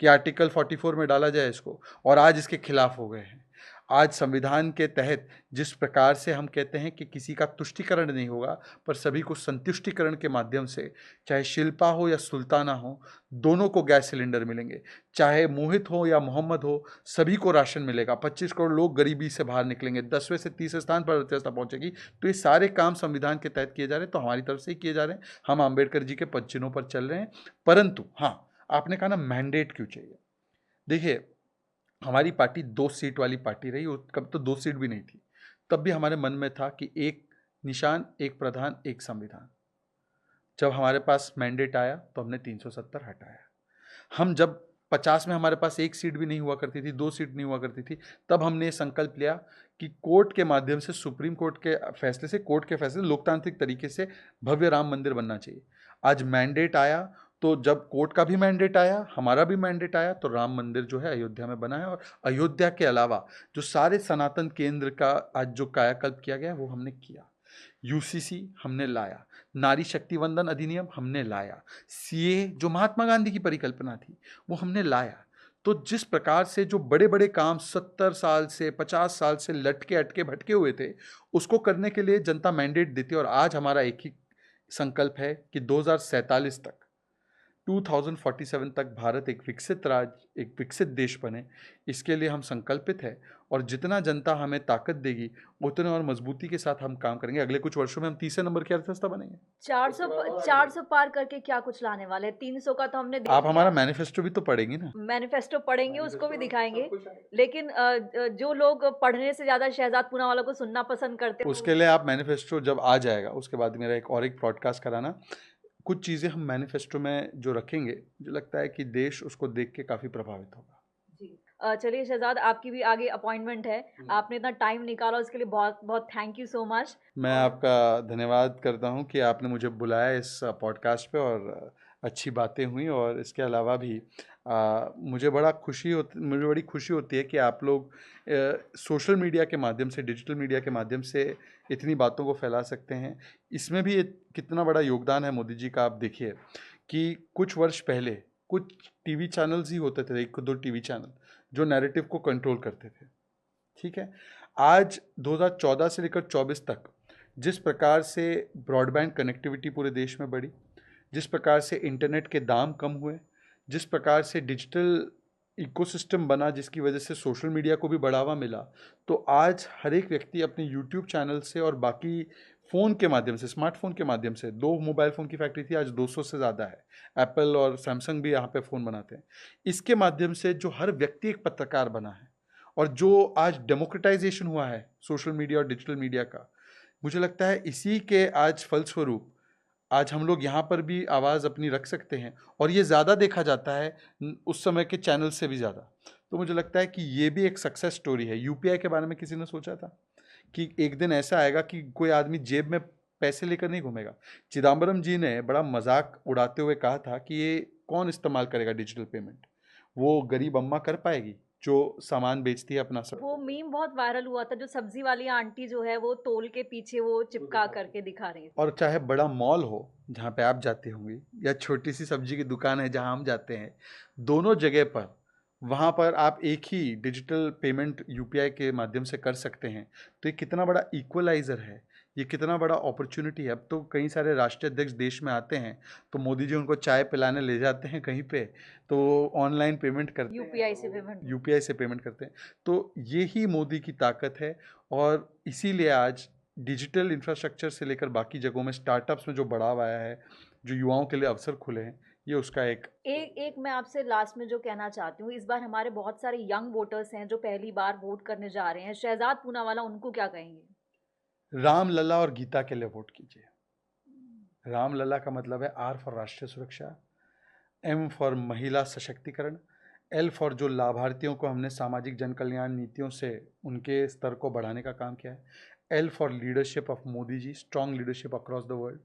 कि आर्टिकल 44 में डाला जाए इसको, और आज इसके खिलाफ हो गए हैं। आज संविधान के तहत जिस प्रकार से हम कहते हैं कि किसी का तुष्टीकरण नहीं होगा, पर सभी को संतुष्टिकरण के माध्यम से, चाहे शिल्पा हो या सुल्ताना हो, दोनों को गैस सिलेंडर मिलेंगे। चाहे मोहित हो या मोहम्मद हो, सभी को राशन मिलेगा। 25 करोड़ लोग गरीबी से बाहर निकलेंगे। 10वें से 30वें स्थान पर अर्थव्यवस्था पहुंचेगी। तो ये सारे काम संविधान के तहत किए जा रहे हैं, तो हमारी तरफ से ही किए जा रहे हैं। हम आम्बेडकर जी के पद चिन्हों पर चल रहे हैं। परंतु हाँ, आपने कहा ना मैंडेट क्यों चाहिए। देखिए, हमारी पार्टी 2 सीट वाली पार्टी रही, कब तो 2 सीट भी नहीं थी। तब भी हमारे मन में था कि एक निशान, एक प्रधान, एक संविधान। जब हमारे पास मैंडेट आया तो हमने 370 हटाया। हम जब 50 में हमारे पास एक सीट भी नहीं हुआ करती थी, 2 सीट नहीं हुआ करती थी, तब हमने ये संकल्प लिया कि कोर्ट के माध्यम से, सुप्रीम कोर्ट के फैसले से, कोर्ट के फैसले लोकतांत्रिक तरीके से भव्य राम मंदिर बनना चाहिए। आज मैंडेट आया, तो जब कोर्ट का भी मैंडेट आया, हमारा भी मैंडेट आया, तो राम मंदिर जो है अयोध्या में बना है। और अयोध्या के अलावा जो सारे सनातन केंद्र का आज जो कायाकल्प किया गया, वो हमने किया। यूसीसी हमने लाया, नारी शक्ति वंदन अधिनियम हमने लाया, सीए जो महात्मा गांधी की परिकल्पना थी, वो हमने लाया। तो जिस प्रकार से जो बड़े बड़े काम 70 साल से, 50 साल से लटके अटके भटके हुए थे, उसको करने के लिए जनता मैंडेट देती है। और आज हमारा एक ही संकल्प है कि 2047 तक, 2047 तक भारत एक विकसित राज्य, एक विकसित देश बने। इसके लिए हम संकल्पित हैं। और जितना जनता हमें ताकत देगी, उतने और मजबूती के साथ हम काम करेंगे। अगले कुछ वर्षों में हम तीसरे नंबर की अर्थव्यवस्था बनेंगे। 400 पार करके क्या कुछ लाने वाले हैं? 300 का तो हमने देख आप लिया। हमारा मैनिफेस्टो भी तो पढ़ेंगी ना। मैनिफेस्टो पढ़ेंगे, उसको भी दिखाएंगे। लेकिन जो लोग पढ़ने से ज्यादा शहजाद पूनावाला को सुनना पसंद करते हैं, उसके लिए आप मैनिफेस्टो जब आ जाएगा, उसके बाद मेरा एक पॉडकास्ट कराना। कुछ चीज़ें हम मैनिफेस्टो में जो रखेंगे, मुझे लगता है कि देश उसको देख के काफ़ी प्रभावित होगा। जी। चलिए शहजाद, आपकी भी आगे अपॉइंटमेंट है। आपने इतना टाइम निकाला, उसके लिए बहुत बहुत थैंक यू सो मच। मैं आपका धन्यवाद करता हूं कि आपने मुझे बुलाया इस पॉडकास्ट पे, और अच्छी बातें हुई। और इसके अलावा भी मुझे बड़ी खुशी होती है कि आप लोग सोशल मीडिया के माध्यम से, डिजिटल मीडिया के माध्यम से इतनी बातों को फैला सकते हैं। इसमें भी कितना बड़ा योगदान है मोदी जी का। आप देखिए कि कुछ वर्ष पहले कुछ टीवी चैनल्स ही होते थे, 1-2 टीवी चैनल, जो नैरेटिव को कंट्रोल करते थे। ठीक है, आज 2014 से लेकर 24 तक जिस प्रकार से ब्रॉडबैंड कनेक्टिविटी पूरे देश में बढ़ी, जिस प्रकार से इंटरनेट के दाम कम हुए, जिस प्रकार से डिजिटल इकोसिस्टम बना, जिसकी वजह से सोशल मीडिया को भी बढ़ावा मिला, तो आज हर एक व्यक्ति अपने यूट्यूब चैनल से और बाकी फ़ोन के माध्यम से, स्मार्टफोन के माध्यम से, 2 मोबाइल फ़ोन की फैक्ट्री थी, आज 200 से ज़्यादा है। एप्पल और सैमसंग भी यहाँ पे फ़ोन बनाते हैं। इसके माध्यम से जो हर व्यक्ति एक पत्रकार बना है, और जो आज डेमोक्रेटाइजेशन हुआ है सोशल मीडिया और डिजिटल मीडिया का, मुझे लगता है इसी के आज फलस्वरूप आज हम लोग यहाँ पर भी आवाज़ अपनी रख सकते हैं। और ये ज़्यादा देखा जाता है उस समय के चैनल से भी ज़्यादा। तो मुझे लगता है कि ये भी एक सक्सेस स्टोरी है। यूपीआई के बारे में किसी ने सोचा था कि एक दिन ऐसा आएगा कि कोई आदमी जेब में पैसे लेकर नहीं घूमेगा। चिदम्बरम जी ने बड़ा मजाक उड़ाते हुए कहा था कि ये कौन इस्तेमाल करेगा डिजिटल पेमेंट, वो गरीब अम्मा कर पाएगी जो सामान बेचती है अपना सब। वो मीम बहुत वायरल हुआ था, जो सब्जी वाली आंटी जो है वो तोल के पीछे वो चिपका करके दिखा रही थी। और चाहे बड़ा मॉल हो जहाँ पे आप जाते होंगे, या छोटी सी सब्जी की दुकान है जहाँ हम जाते हैं, दोनों जगह पर वहाँ पर आप एक ही डिजिटल पेमेंट यूपीआई के माध्यम से कर सकते हैं। तो ये कितना बड़ा इक्वलाइज़र है, ये कितना बड़ा अपॉर्चुनिटी है। अब तो कई सारे राष्ट्रीय अध्यक्ष देश में आते हैं, तो मोदी जी उनको चाय पिलाने ले जाते हैं कहीं पे, तो ऑनलाइन पेमेंट करते हैं, यूपीआई से पेमेंट। यूपीआई से पेमेंट करते हैं। तो ये ही मोदी की ताकत है, और इसीलिए आज डिजिटल इंफ्रास्ट्रक्चर से लेकर बाकी जगहों में स्टार्टअप्स में जो बढ़ावा आया है, जो युवाओं के लिए अवसर खुले हैं, ये उसका एक मैं आपसे लास्ट में जो कहना चाहती हूँ, इस बार हमारे बहुत सारे यंग वोटर्स हैं जो पहली बार वोट करने जा रहे हैं, शहजाद पूनावाला, उनको क्या कहेंगे? राम लला और गीता के लिए वोट कीजिए। राम लला का मतलब है आर फॉर राष्ट्रीय सुरक्षा, एम फॉर महिला सशक्तिकरण, एल फॉर जो लाभार्थियों को हमने सामाजिक जन कल्याण नीतियों से उनके स्तर को बढ़ाने का काम किया है, L for leadership of Modi ji, strong leadership across the world,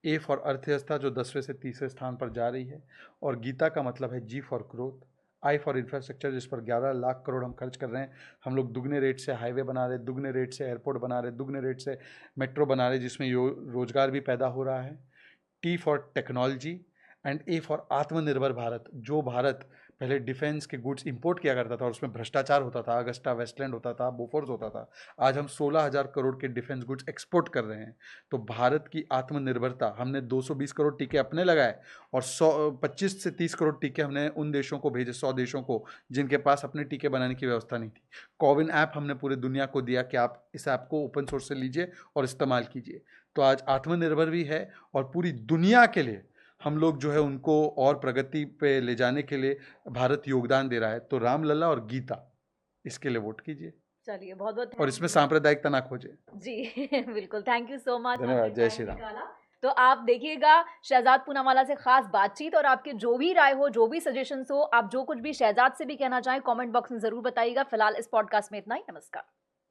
A for अर्थव्यवस्था जो 10वें से तीसरे स्थान पर जा रही है, और गीता का मतलब है G for growth, I for infrastructure जिस पर 11 लाख करोड़ हम खर्च कर रहे हैं। हम लोग दुगने रेट से हाईवे बना रहे, दुगने रेट से एयरपोर्ट बना रहे, दुगने रेट से मेट्रो बना रहे, जिसमें रोजगार भी पैदा हो रहा है। T for technology, and A for आत्मनिर्भर भारत, जो भारत पहले डिफेंस के गुड्स इंपोर्ट किया करता था और उसमें भ्रष्टाचार होता था, अगस्टा वेस्टलैंड होता था, बोफोर्स होता था, आज हम 16,000 करोड़ के डिफेंस गुड्स एक्सपोर्ट कर रहे हैं। तो भारत की आत्मनिर्भरता, हमने 220 करोड़ टीके अपने लगाए और 25 से 30 करोड़ टीके हमने उन देशों को भेजे, 100 देशों को जिनके पास अपने टीके बनाने की व्यवस्था नहीं थी। कोविन ऐप हमने पूरे दुनिया को दिया कि आप इस ऐप को ओपन सोर्स से लीजिए और इस्तेमाल कीजिए। तो आज आत्मनिर्भर भी है, और पूरी दुनिया के लिए हम लोग जो है उनको और प्रगति पे ले जाने के लिए भारत योगदान दे रहा है। तो रामलला और गीता, इसके लिए वोट कीजिए, चलिए, बहुत बहुत और इसमें सांप्रदायिकता ना खोजे। जी बिल्कुल, थैंक यू सो मच। धन्यवाद। जय श्री राम। तो आप देखिएगा शहजाद पूनावाला से खास बातचीत, और आपके जो भी राय हो, जो भी सजेशंस हो, आप जो कुछ भी शहजाद से भी कहना चाहें, कमेंट बॉक्स में जरूर बताइएगा। फिलहाल इस पॉडकास्ट में इतना ही। नमस्कार।